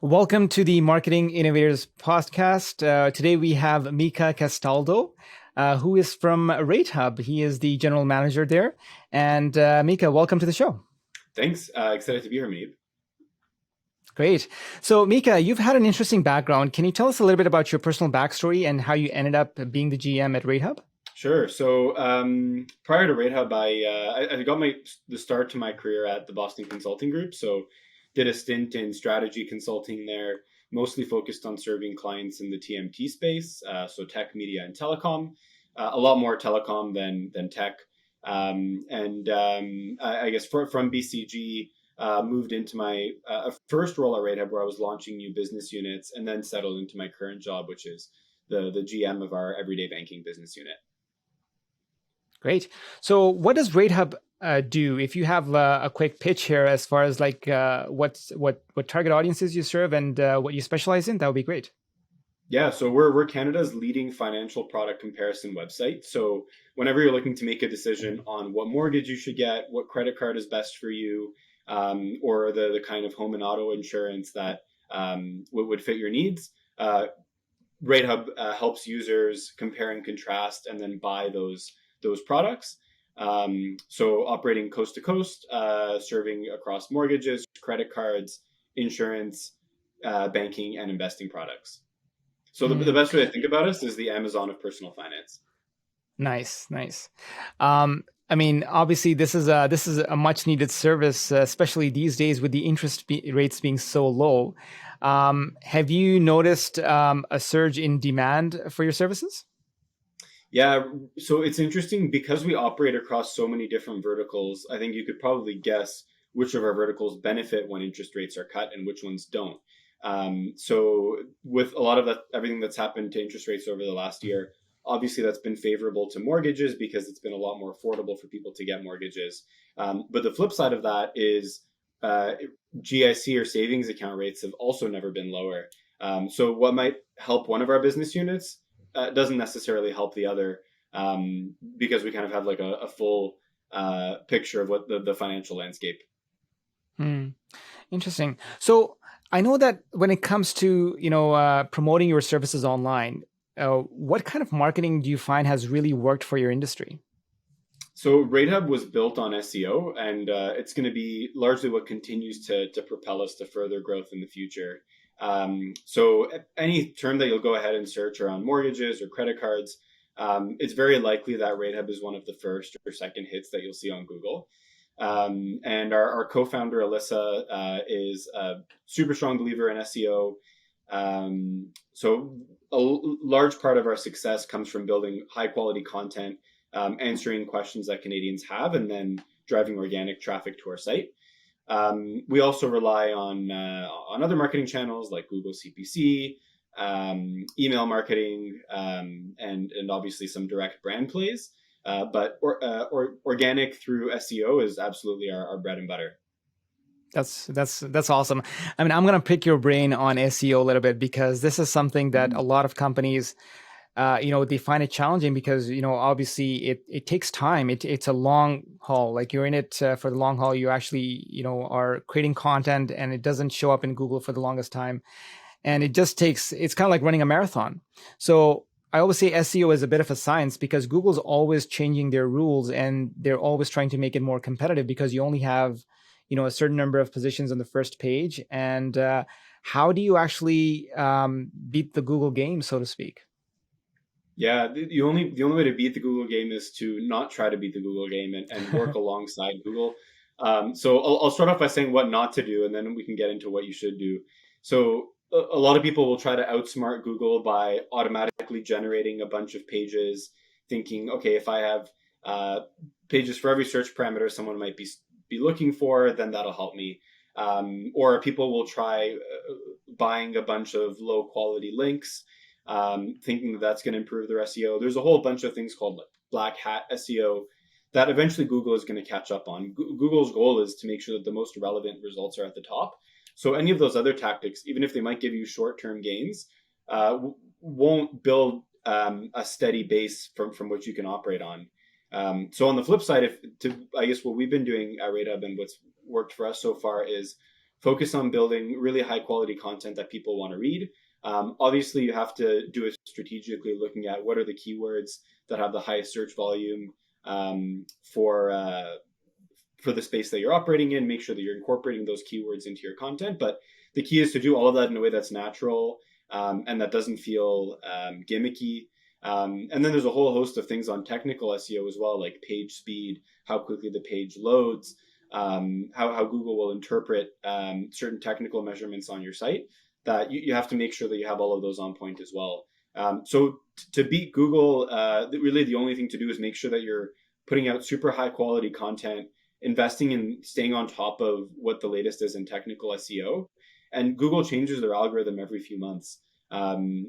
Welcome to the Marketing Innovators Podcast. Today we have Mikael Castaldo, who is from Ratehub. He is the general manager there. And Mika, welcome to the show. Thanks. Excited to be here, Mead. Great. So Mika, you've had an interesting background. Can you tell us a little bit about your personal backstory and how you ended up being the GM at Ratehub? Sure. So prior to Ratehub, I got the start to my career at the Boston Consulting Group. So did a stint in strategy consulting there, mostly focused on serving clients in the TMT space, so tech, media, and telecom. A lot more telecom than tech. I guess from BCG, moved into my first role at Ratehub, where I was launching new business units, and then settled into my current job, which is the GM of our everyday banking business unit. Great. So what does Ratehub do? If you have a quick pitch here as far as like what target audiences you serve and what you specialize in, that would be great. Yeah, so we're Canada's leading financial product comparison website. So whenever you're looking to make a decision on what mortgage you should get, what credit card is best for you, or the kind of home and auto insurance that would fit your needs, Ratehub helps users compare and contrast and then buy those products. So operating coast to coast, serving across mortgages, credit cards, insurance, banking, and investing products. So the best way to think about us is the Amazon of personal finance. Nice. I mean, obviously, this is a much needed service, especially these days with the interest rates being so low. Have you noticed a surge in demand for your services? Yeah, so it's interesting because we operate across so many different verticals. I think you could probably guess which of our verticals benefit when interest rates are cut and which ones don't. So with a lot of everything that's happened to interest rates over the last year, obviously that's been favorable to mortgages because it's been a lot more affordable for people to get mortgages. But the flip side of that is GIC or savings account rates have also never been lower. So what might help one of our business units doesn't necessarily help the other, because we kind of have like a full picture of what the financial landscape. Interesting. So I know that when it comes to promoting your services online, what kind of marketing do you find has really worked for your industry? So Ratehub was built on SEO, and it's going to be largely what continues to propel us to further growth in the future. So any term that you'll go ahead and search around mortgages or credit cards, it's very likely that Ratehub is one of the first or second hits that you'll see on Google. And our co-founder, Alyssa, is a super strong believer in SEO. So a large part of our success comes from building high quality content, answering questions that Canadians have, and then driving organic traffic to our site. We also rely on other marketing channels like Google CPC, email marketing, and obviously some direct brand plays. But organic through SEO is absolutely our bread and butter. That's awesome. I mean, I'm going to pick your brain on SEO a little bit because this is something that a lot of companies, they find it challenging because, obviously it takes time. It's a long haul. Like you're in it for the long haul. You actually, are creating content and it doesn't show up in Google for the longest time. And it's kind of like running a marathon. So I always say SEO is a bit of a science because Google's always changing their rules and they're always trying to make it more competitive because you only have, a certain number of positions on the first page. And how do you actually beat the Google game, so to speak? Yeah, the only way to beat the Google game is to not try to beat the Google game and work alongside Google. So I'll start off by saying what not to do, and then we can get into what you should do. So a lot of people will try to outsmart Google by automatically generating a bunch of pages, thinking, okay, if I have pages for every search parameter someone might be looking for, then that'll help me. Or people will try buying a bunch of low quality links, thinking that's going to improve their SEO. There's a whole bunch of things called like black hat SEO that eventually Google is going to catch up on. Google's goal is to make sure that the most relevant results are at the top. So any of those other tactics, even if they might give you short-term gains, won't build a steady base from which you can operate on. So on the flip side, I guess what we've been doing at Ratehub and what's worked for us so far is focus on building really high quality content that people want to read. Obviously, you have to do it strategically, looking at what are the keywords that have the highest search volume for the space that you're operating in. Make sure that you're incorporating those keywords into your content. But the key is to do all of that in a way that's natural and that doesn't feel gimmicky. And then there's a whole host of things on technical SEO as well, like page speed, how quickly the page loads, how Google will interpret certain technical measurements on your site, that you have to make sure that you have all of those on point as well. So to beat Google, really the only thing to do is make sure that you're putting out super high quality content, investing in staying on top of what the latest is in technical SEO. And Google changes their algorithm every few months.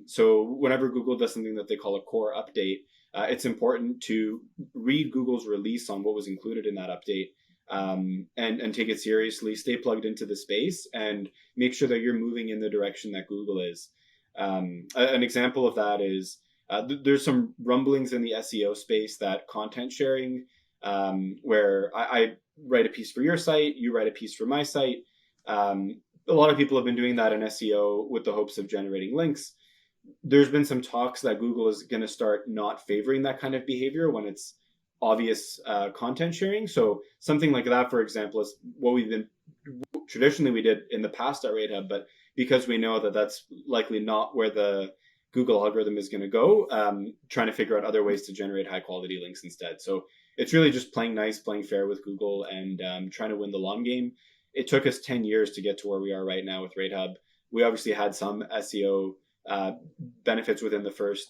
So whenever Google does something that they call a core update, it's important to read Google's release on what was included in that update, and take it seriously, stay plugged into the space, and make sure that you're moving in the direction that Google is. An example of that is there's some rumblings in the SEO space that content sharing, where I write a piece for your site, you write a piece for my site. A lot of people have been doing that in SEO with the hopes of generating links. There's been some talks that Google is going to start not favoring that kind of behavior when it's obvious content sharing. So something like that, for example, is what we did in the past at Ratehub, but because we know that that's likely not where the Google algorithm is going to go, trying to figure out other ways to generate high quality links instead. So it's really just playing nice, playing fair with Google, and trying to win the long game. It took us 10 years to get to where we are right now with Ratehub. We obviously had some SEO benefits within the first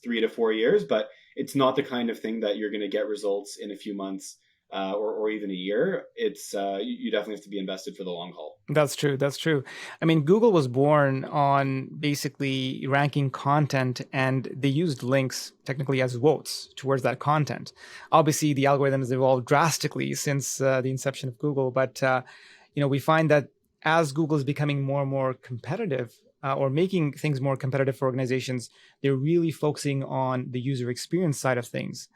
3 to 4 years, but it's not the kind of thing that you're going to get results in a few months or even a year. It's you definitely have to be invested for the long haul. That's true. That's true. I mean, Google was born on basically ranking content, and they used links technically as votes towards that content. Obviously, the algorithm has evolved drastically since the inception of Google, but we find that as Google is becoming more and more competitive, or making things more competitive for organizations, they're really focusing on the user experience side of things,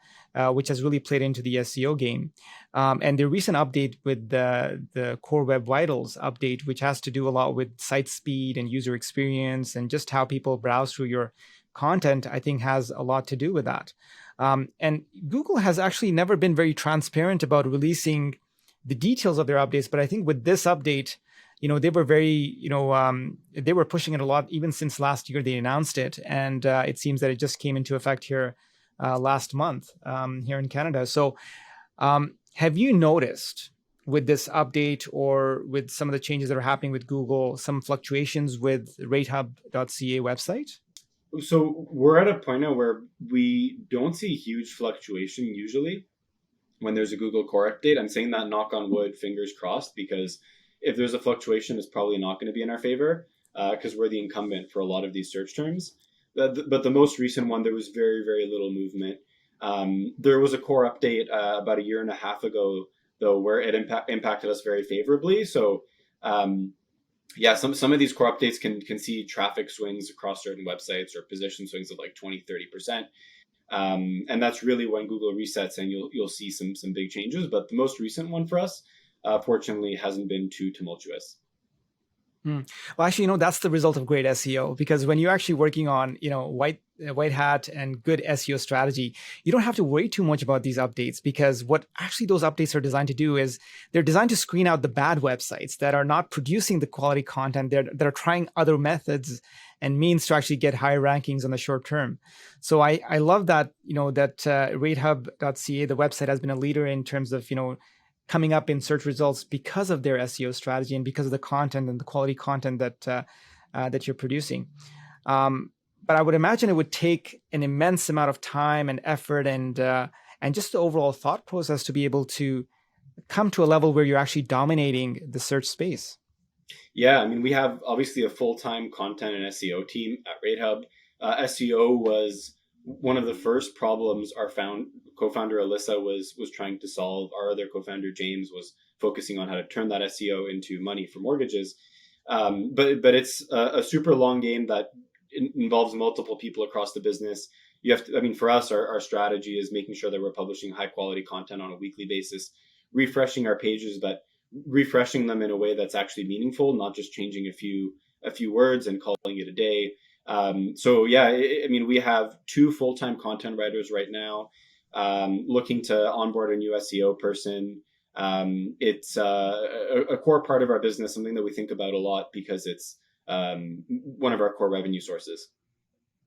which has really played into the SEO game. And the recent update with the Core Web Vitals update, which has to do a lot with site speed and user experience and just how people browse through your content, I think has a lot to do with that. And Google has actually never been very transparent about releasing the details of their updates, but I think with this update, they were very, they were pushing it a lot, even since last year they announced it. And it seems that it just came into effect here last month here in Canada. So have you noticed with this update or with some of the changes that are happening with Google, some fluctuations with Ratehub.ca website? So we're at a point now where we don't see huge fluctuation usually when there's a Google core update. I'm saying that knock on wood, fingers crossed, because if there's a fluctuation, it's probably not going to be in our favor because we're the incumbent for a lot of these search terms. But the most recent one, there was very, very little movement. There was a core update about a year and a half ago, though, where it impacted us very favorably. So some of these core updates can see traffic swings across certain websites or position swings of like 20-30%. And that's really when Google resets and you'll see some big changes. But the most recent one for us, fortunately, hasn't been too tumultuous. Well, actually, that's the result of great SEO, because when you're actually working on, white hat and good SEO strategy, you don't have to worry too much about these updates, because what actually those updates are designed to do is they're designed to screen out the bad websites that are not producing the quality content, that are trying other methods and means to actually get higher rankings on the short term. So I love that, that Ratehub.ca, the website, has been a leader in terms of, coming up in search results because of their SEO strategy and because of the content and the quality content that you're producing. But I would imagine it would take an immense amount of time and effort and just the overall thought process to be able to come to a level where you're actually dominating the search space. Yeah, I mean, we have obviously a full-time content and SEO team at Ratehub. SEO was one of the first problems our co-founder Alyssa was trying to solve. Our other co-founder James was focusing on how to turn that SEO into money for mortgages. But it's a super long game that involves multiple people across the business. You have to, for us, our strategy is making sure that we're publishing high quality content on a weekly basis, refreshing our pages, but refreshing them in a way that's actually meaningful, not just changing a few words and calling it a day. So yeah, I mean, we have 2 full-time content writers right now, looking to onboard a new SEO person. It's a core part of our business, something that we think about a lot because it's one of our core revenue sources.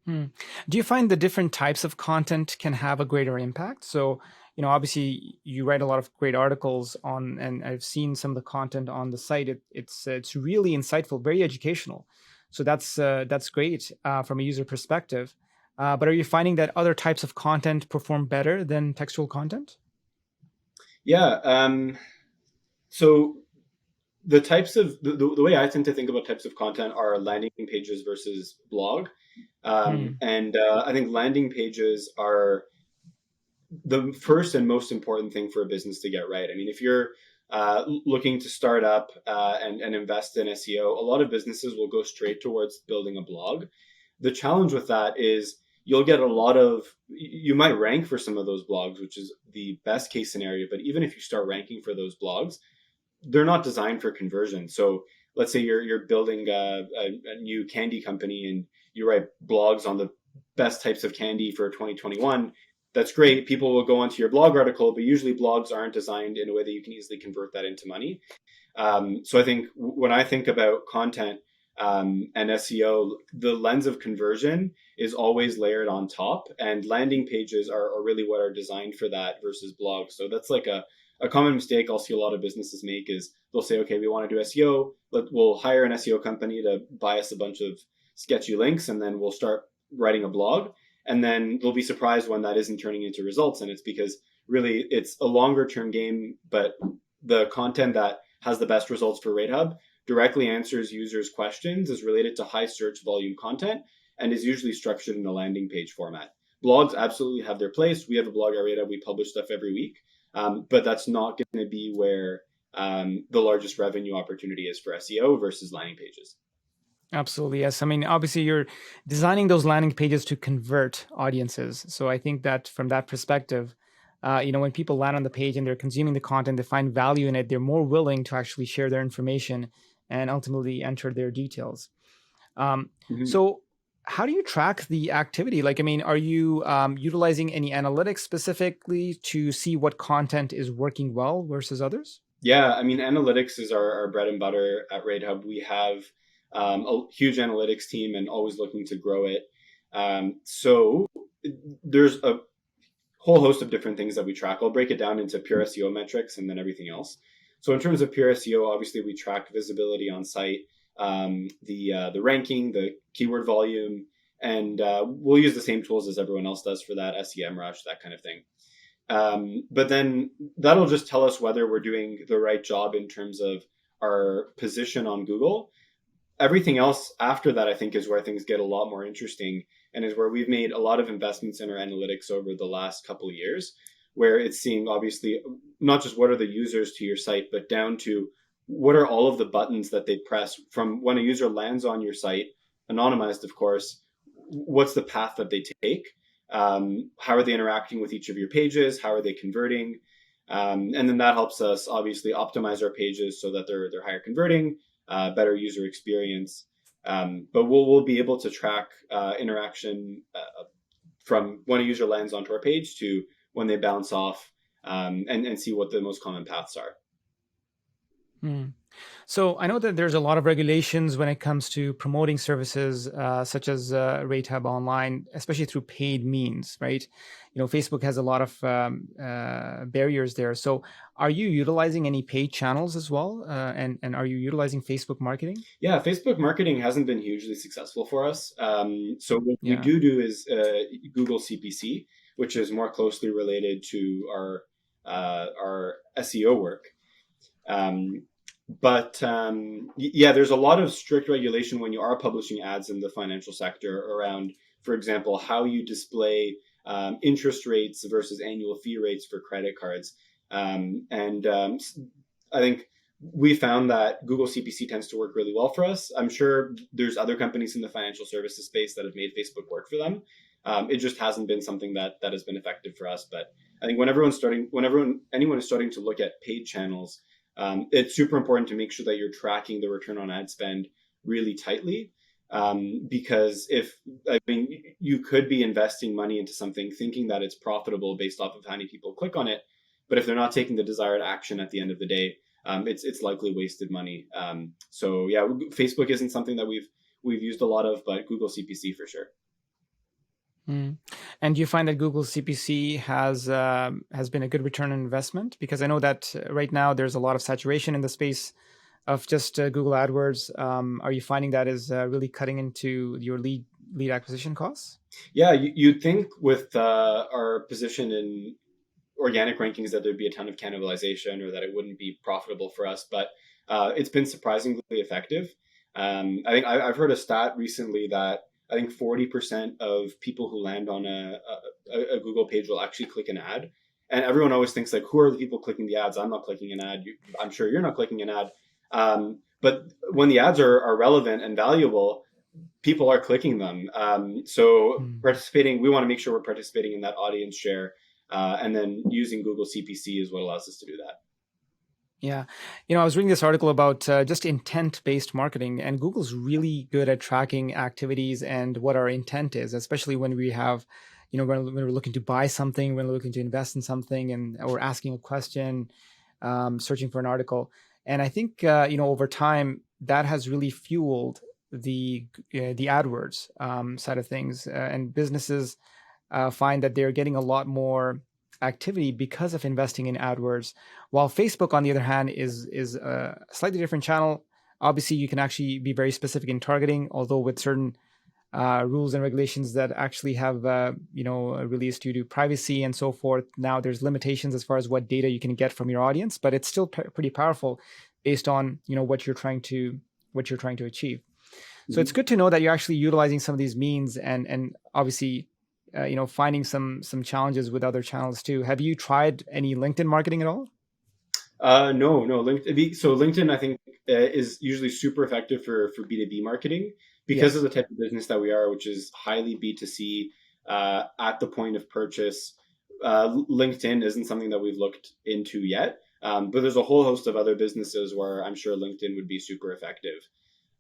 Hmm. Do you find the different types of content can have a greater impact? So, obviously you write a lot of great articles on, and I've seen some of the content on the site. It's really insightful, very educational. So that's great from a user perspective. But are you finding that other types of content perform better than textual content? Yeah. So the types of the way I tend to think about types of content are landing pages versus blog. Hmm. And I think landing pages are the first and most important thing for a business to get right. I mean, if you're looking to start up and invest in SEO, a lot of businesses will go straight towards building a blog. The challenge with that is you'll get a lot of, you might rank for some of those blogs, which is the best case scenario. But even if you start ranking for those blogs, they're not designed for conversion. So let's say you're building a new candy company and you write blogs on the best types of candy for 2021. That's great. People will go onto your blog article, but usually blogs aren't designed in a way that you can easily convert that into money. So I think when I think about content and SEO, the lens of conversion is always layered on top, and landing pages are really what are designed for that versus blogs. So that's like a common mistake I'll see a lot of businesses make is they'll say, okay, we want to do SEO, we'll hire an SEO company to buy us a bunch of sketchy links, and then we'll start writing a blog. And then they'll be surprised when that isn't turning into results. And it's because really it's a longer term game, but the content that has the best results for Ratehub directly answers users' questions, is related to high search volume content, and is usually structured in a landing page format. Blogs absolutely have their place. We have a blog at Ratehub. We publish stuff every week. But that's not going to be where the largest revenue opportunity is for SEO versus landing pages. Absolutely, yes. I mean, obviously, you're designing those landing pages to convert audiences. So I think that from that perspective, when people land on the page and they're consuming the content, they find value in it, they're more willing to actually share their information and ultimately enter their details. Um, Mm-hmm. so, how do you track the activity? Like, I mean, are you utilizing any analytics specifically to see what content is working well versus others? Yeah, I mean, analytics is our bread and butter at Ratehub. We have a huge analytics team and always looking to grow it. So there's a whole host of different things that we track. I'll break it down into pure SEO metrics and then everything else. So in terms of pure SEO, obviously we track visibility on site, the ranking, the keyword volume, and we'll use the same tools as everyone else does for that, SEMrush, that kind of thing. But then that'll just tell us whether we're doing the right job in terms of our position on Google. Everything else after that, I think, is where things get a lot more interesting, and is where we've made a lot of investments in our analytics over the last couple of years, where it's seeing obviously not just what are the users to your site, but down to what are all of the buttons that they press from when a user lands on your site, anonymized, of course. What's the path that they take? How are they interacting with each of your pages? How are they converting? And then that helps us obviously optimize our pages so that they're higher converting, better user experience. But we'll be able to track interaction from when a user lands onto our page to when they bounce off, and see what the most common paths are. Hmm. So I know that there's a lot of regulations when it comes to promoting services such as Ratehub online, especially through paid means, right? Facebook has a lot of barriers there. So are you utilizing any paid channels as well? And are you utilizing Facebook marketing? Yeah, Facebook marketing hasn't been hugely successful for us. So what we Yeah. do is Google CPC, which is more closely related to our SEO work. Um, but yeah, there's a lot of strict regulation when you are publishing ads in the financial sector around, for example, how you display interest rates versus annual fee rates for credit cards. And I think we found that Google CPC tends to work really well for us. I'm sure there's other companies in the financial services space that have made Facebook work for them. It just hasn't been something that has been effective for us. But I think when anyone is starting to look at paid channels, It's super important to make sure that you're tracking the return on ad spend really tightly. Because you could be investing money into something thinking that it's profitable based off of how many people click on it, but if they're not taking the desired action at the end of the day, it's likely wasted money. So yeah, Facebook isn't something that we've used a lot of, but Google CPC for sure. And do you find that Google CPC has been a good return on investment? Because I know that right now there's a lot of saturation in the space of just Google AdWords. Are you finding that is really cutting into your lead acquisition costs? Yeah, you'd think with our position in organic rankings that there'd be a ton of cannibalization or that it wouldn't be profitable for us, but it's been surprisingly effective. I think I've heard a stat recently that I think 40% of people who land on a Google page will actually click an ad. And everyone always thinks like, who are the people clicking the ads? I'm not clicking an ad. I'm sure you're not clicking an ad. But when the ads are relevant and valuable, people are clicking them. We want to make sure we're participating in that audience share. And then using Google CPC is what allows us to do that. Yeah. I was reading this article about just intent-based marketing, and Google's really good at tracking activities and what our intent is, especially when we have, when we're looking to buy something, when we're looking to invest in something, and or asking a question, searching for an article. And I think, over time, that has really fueled the AdWords side of things, and businesses find that they're getting a lot more activity because of investing in AdWords. While Facebook, on the other hand, is a slightly different channel. Obviously, you can actually be very specific in targeting, although with certain rules and regulations that actually have released due to privacy and so forth. Now there's limitations as far as what data you can get from your audience, but it's still pretty powerful based on what you're trying to achieve. So it's good to know that you're actually utilizing some of these means and obviously finding some challenges with other channels too. Have you tried any LinkedIn marketing at all? No. LinkedIn, I think, is usually super effective for B2B marketing because of the type of business that we are, which is highly B2C at the point of purchase. LinkedIn isn't something that we've looked into yet, but there's a whole host of other businesses where I'm sure LinkedIn would be super effective.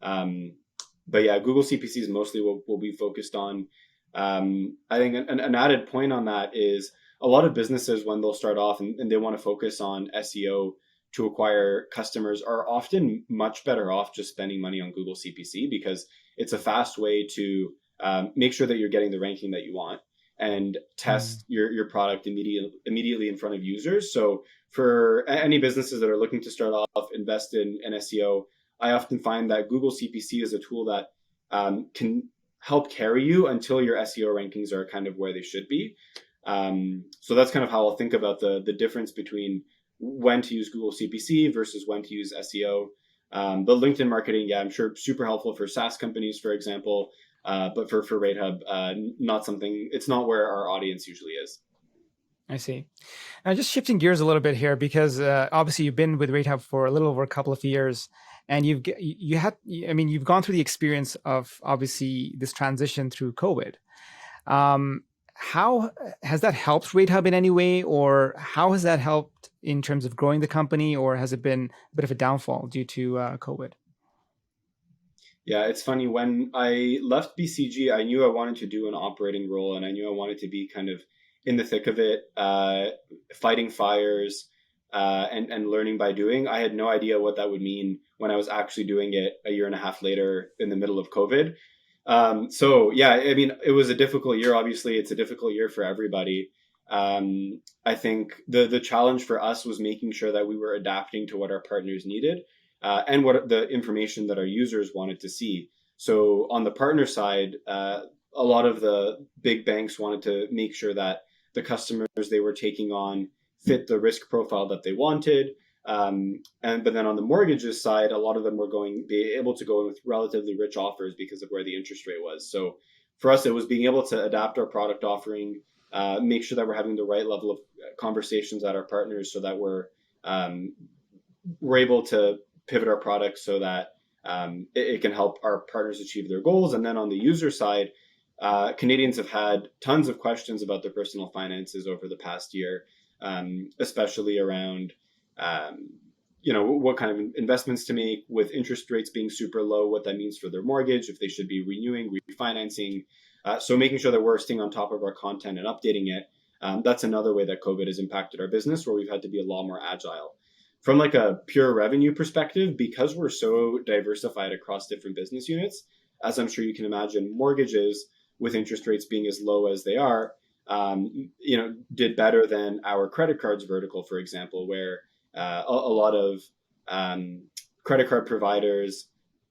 But yeah, Google CPC is mostly what we'll be focused on. I think an added point on that is a lot of businesses, when they'll start off and they want to focus on SEO to acquire customers, are often much better off just spending money on Google CPC because it's a fast way to make sure that you're getting the ranking that you want and test your product immediately in front of users. So for any businesses that are looking to start off, invest in SEO, I often find that Google CPC is a tool that can help carry you until your SEO rankings are kind of where they should be. So that's kind of how I'll think about the difference between when to use Google CPC versus when to use SEO. But LinkedIn marketing, yeah, I'm sure super helpful for SaaS companies, for example. But for Ratehub, it's not where our audience usually is. I see. Now, just shifting gears a little bit here, because obviously you've been with Ratehub for a little over a couple of years, and you've gone through the experience of obviously this transition through COVID. How has that helped Ratehub in any way, or how has that helped in terms of growing the company, or has it been a bit of a downfall due to COVID? Yeah, it's funny. When I left BCG, I knew I wanted to do an operating role, and I knew I wanted to be kind of in the thick of it, fighting fires and learning by doing. I had no idea what that would mean when I was actually doing it a year and a half later in the middle of COVID. So yeah, I mean, it was a difficult year. Obviously, it's a difficult year for everybody. I think the challenge for us was making sure that we were adapting to what our partners needed and what the information that our users wanted to see. So on the partner side, a lot of the big banks wanted to make sure that the customers they were taking on fit the risk profile that they wanted. But then on the mortgages side, a lot of them were be able to go in with relatively rich offers because of where the interest rate was. So for us, it was being able to adapt our product offering, make sure that we're having the right level of conversations at our partners so that we're able to pivot our product so that it can help our partners achieve their goals. And then on the user side, Canadians have had tons of questions about their personal finances over the past year, especially around what kind of investments to make with interest rates being super low, what that means for their mortgage, if they should be renewing, refinancing. So making sure that we're staying on top of our content and updating it. That's another way that COVID has impacted our business, where we've had to be a lot more agile. From like a pure revenue perspective, because we're so diversified across different business units, as I'm sure you can imagine, mortgages with interest rates being as low as they are, did better than our credit cards vertical, for example, where a lot of credit card providers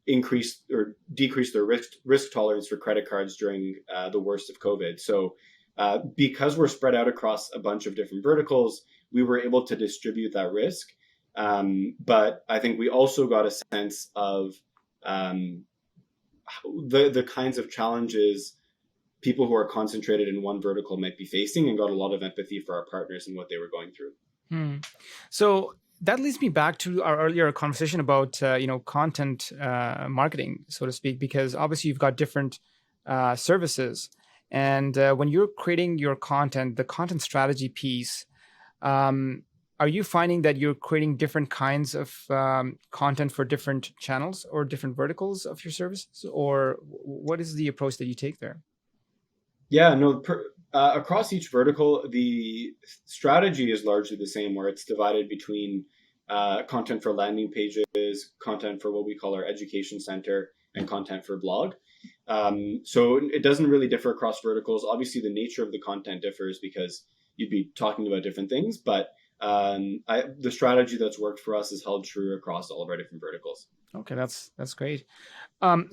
increased or decreased their risk tolerance for credit cards during the worst of COVID. So because we're spread out across a bunch of different verticals, we were able to distribute that risk. But I think we also got a sense of the kinds of challenges people who are concentrated in one vertical might be facing, and got a lot of empathy for our partners and what they were going through. So that leads me back to our earlier conversation about content marketing, so to speak, because obviously you've got different services, and when you're creating your content, the content strategy piece, are you finding that you're creating different kinds of content for different channels or different verticals of your services, or what is the approach that you take there? Yeah, no. Across each vertical, the strategy is largely the same, where it's divided between content for landing pages, content for what we call our education center, and content for blog. So it doesn't really differ across verticals. Obviously, the nature of the content differs because you'd be talking about different things, but the strategy that's worked for us is held true across all of our different verticals. Okay, that's great.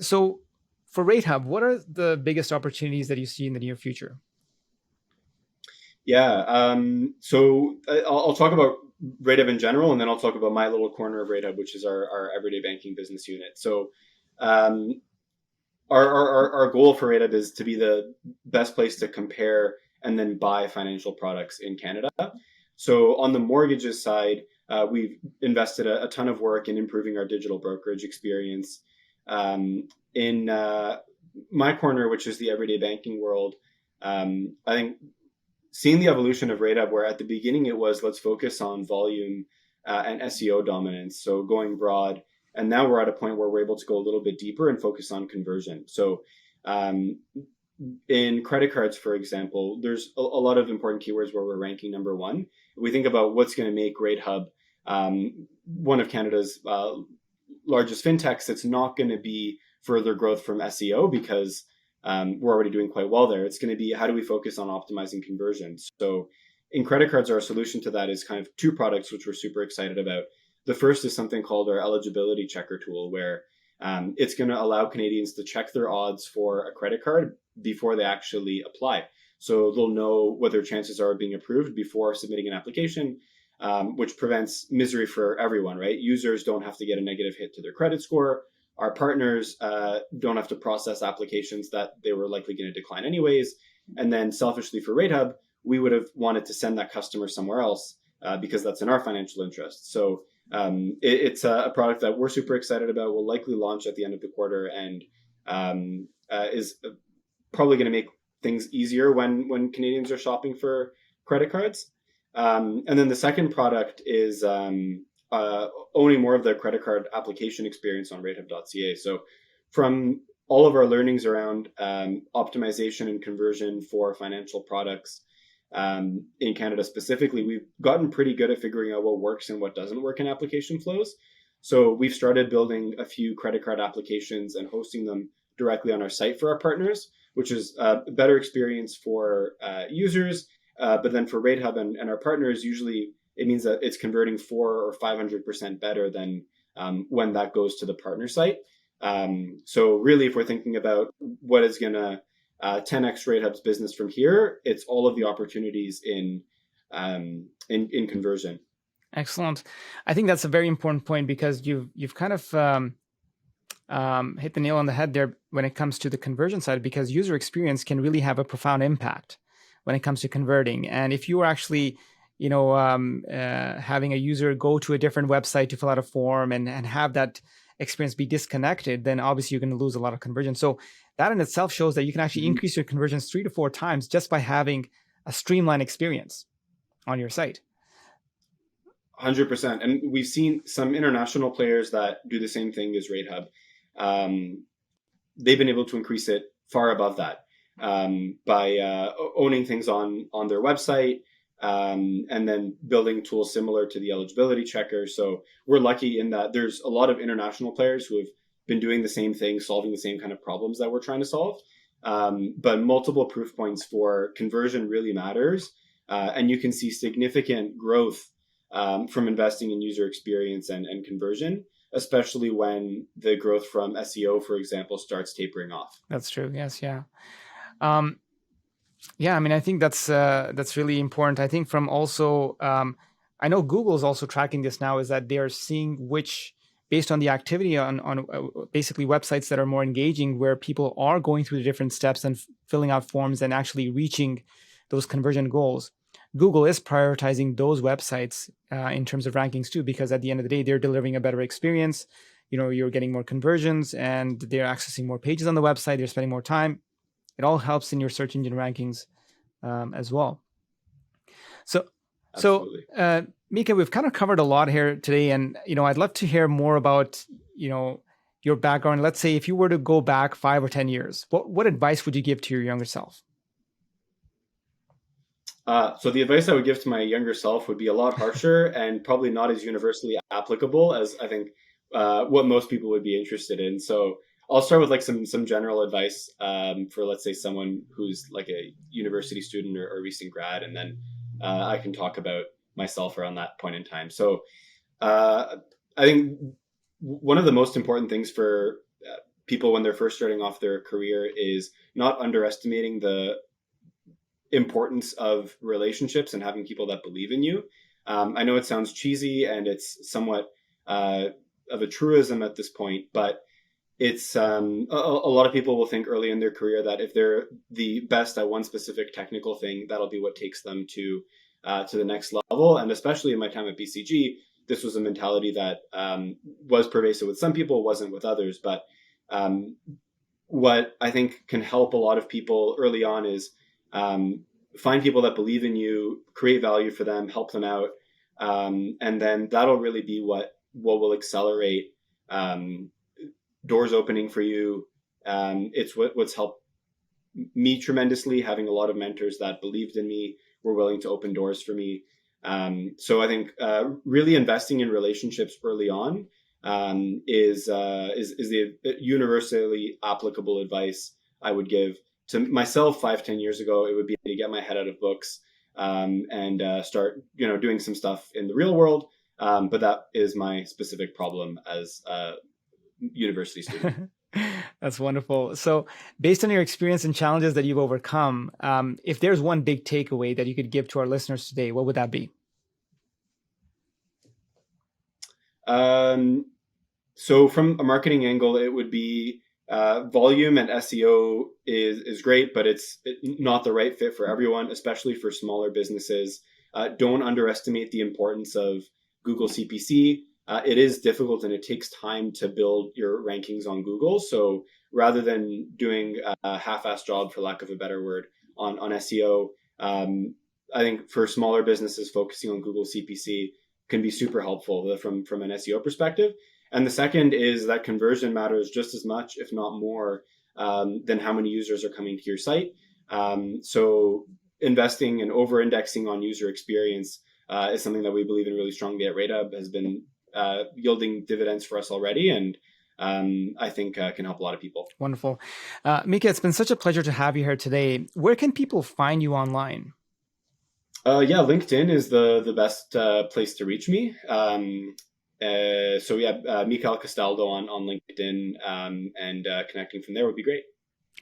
So for Ratehub, what are the biggest opportunities that you see in the near future? Yeah, so I'll talk about Ratehub in general, and then I'll talk about my little corner of Ratehub, which is our everyday banking business unit. So our goal for Ratehub is to be the best place to compare and then buy financial products in Canada. So on the mortgages side, we've invested a ton of work in improving our digital brokerage experience. In my corner, which is the everyday banking world, I think seeing the evolution of Ratehub, where at the beginning it was let's focus on volume and SEO dominance, so going broad, and now we're at a point where we're able to go a little bit deeper and focus on conversion. So in credit cards, for example, there's a lot of important keywords where we're ranking number one. If we think about what's going to make Ratehub one of Canada's largest fintechs, it's not going to be further growth from SEO because we're already doing quite well there. It's going to be how do we focus on optimizing conversions. So in credit cards, our solution to that is kind of two products, which we're super excited about. The first is something called our eligibility checker tool, where it's going to allow Canadians to check their odds for a credit card before they actually apply. So they'll know what their chances are of being approved before submitting an application, which prevents misery for everyone, right? Users don't have to get a negative hit to their credit score. Our partners don't have to process applications that they were likely going to decline anyways. And then selfishly for Ratehub, we would have wanted to send that customer somewhere else because that's in our financial interest. So it's a product that we're super excited about. We'll likely launch at the end of the quarter, and is probably going to make things easier when Canadians are shopping for credit cards. And then the second product is owning more of the credit card application experience on Ratehub.ca. So from all of our learnings around optimization and conversion for financial products in Canada specifically, we've gotten pretty good at figuring out what works and what doesn't work in application flows. So we've started building a few credit card applications and hosting them directly on our site for our partners, which is a better experience for users. But then for Ratehub and our partners, usually it means that it's converting 400 or 500% better than when that goes to the partner site. So really, if we're thinking about what is going to 10x Ratehub's business from here, it's all of the opportunities in conversion. Excellent. I think that's a very important point, because you've kind of hit the nail on the head there when it comes to the conversion side, because user experience can really have a profound impact when it comes to converting. And if you are actually having a user go to a different website to fill out a form and have that experience be disconnected, then obviously you're going to lose a lot of conversion. So that in itself shows that you can actually increase your conversions 3 to 4 times just by having a streamlined experience on your site. 100%. And we've seen some international players that do the same thing as Ratehub. They've been able to increase it far above that by owning things on their website, and then building tools similar to the eligibility checker. So we're lucky in that there's a lot of international players who have been doing the same thing, solving the same kind of problems that we're trying to solve. But multiple proof points for conversion really matters. And you can see significant growth from investing in user experience and conversion, especially when the growth from SEO, for example, starts tapering off. That's true. Yes. Yeah. Yeah. I mean, I think that's really important. I think from also, I know Google is also tracking this now, is that they are seeing based on the activity on basically websites that are more engaging, where people are going through the different steps and filling out forms and actually reaching those conversion goals. Google is prioritizing those websites in terms of rankings too, because at the end of the day, they're delivering a better experience. You're getting more conversions and they're accessing more pages on the website. They're spending more time. It all helps in your search engine rankings as well. Absolutely. So Mika, we've kind of covered a lot here today, and I'd love to hear more about your background. Let's say if you were to go back 5 or 10 years, what advice would you give to your younger self? So the advice I would give to my younger self would be a lot harsher and probably not as universally applicable as I think what most people would be interested in. So I'll start with like some general advice for, let's say, someone who's like a university student or recent grad, and then I can talk about myself around that point in time. So I think one of the most important things for people when they're first starting off their career is not underestimating the importance of relationships and having people that believe in you. I know it sounds cheesy and it's somewhat of a truism at this point, but it's a lot of people will think early in their career that if they're the best at one specific technical thing, that'll be what takes them to the next level. And especially in my time at BCG, this was a mentality that was pervasive with some people, wasn't with others. But what I think can help a lot of people early on is find people that believe in you, create value for them, help them out. And then that'll really be what will accelerate doors opening for you. It's what's helped me tremendously, having a lot of mentors that believed in me, were willing to open doors for me. So I think really investing in relationships early on is the universally applicable advice I would give to myself 5-10 years ago. It would be to get my head out of books and start doing some stuff in the real world. But that is my specific problem as a university student. That's wonderful. So based on your experience and challenges that you've overcome, if there's one big takeaway that you could give to our listeners today, what would that be? So from a marketing angle, it would be volume and SEO is great, but it's not the right fit for everyone, especially for smaller businesses. Don't underestimate the importance of Google CPC. It is difficult and it takes time to build your rankings on Google. So rather than doing a half-assed job, for lack of a better word, on SEO, I think for smaller businesses, focusing on Google CPC can be super helpful from an SEO perspective. And the second is that conversion matters just as much, if not more, than how many users are coming to your site. So investing and over-indexing on user experience is something that we believe in really strongly at Ratehub, has been yielding dividends for us already, and I think can help a lot of people. Wonderful. Mika, it's been such a pleasure to have you here today. Where can people find you online? LinkedIn is the best place to reach me. Mikael Castaldo on LinkedIn, and connecting from there would be great.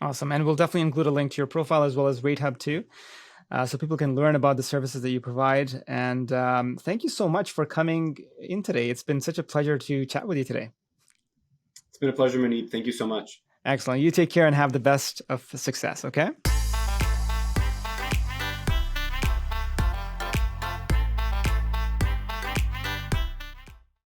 Awesome. And we'll definitely include a link to your profile as well as Ratehub too, so people can learn about the services that you provide. And thank you so much for coming in today. It's been such a pleasure to chat with you today. It's been a pleasure, Mandeep. Thank you so much. Excellent. You take care and have the best of success, okay?